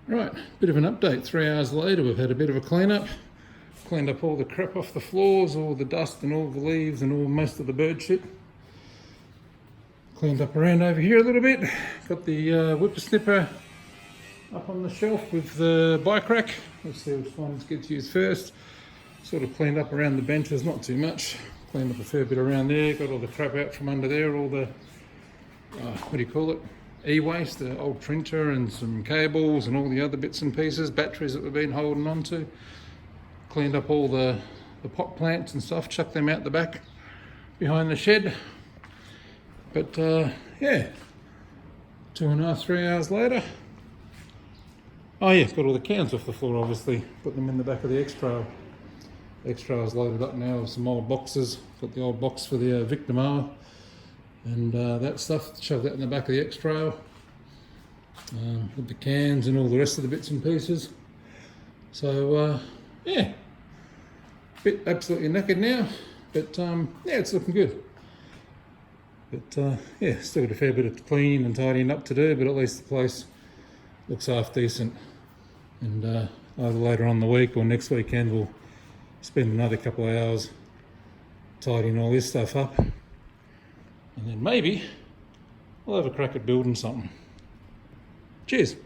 Right, bit of an update. 3 hours later, we've had a bit of a clean up. Cleaned up all the crap off the floors, all the dust and all the leaves and all most of the bird shit. Cleaned up around over here a little bit. Got the whippersnipper up on the shelf with the bike rack. Let's see which one gets used first. Sort of cleaned up around the benches, not too much. Cleaned up a fair bit around there. Got all the crap out from under there, all the, what do you call it? E-waste, the old printer and some cables and all the other bits and pieces, batteries that we've been holding on to. Cleaned up all the pot plants and stuff, chucked them out the back behind the shed. But yeah, 2.5, 3 hours later. Oh yeah, got all the cans off the floor obviously, put them in the back of the X-Trail. X-Trail's loaded up now with some old boxes. Got the old box for the Victor mower and that stuff, shoved that in the back of the X-Trail. With the cans and all the rest of the bits and pieces. So yeah, bit absolutely knackered now, but yeah, it's looking good. But yeah, still got a fair bit of cleaning and tidying up to do, but at least the place looks half decent. And either later on in the week or next weekend we'll spend another couple of hours tidying all this stuff up. And then maybe we'll have a crack at building something. Cheers.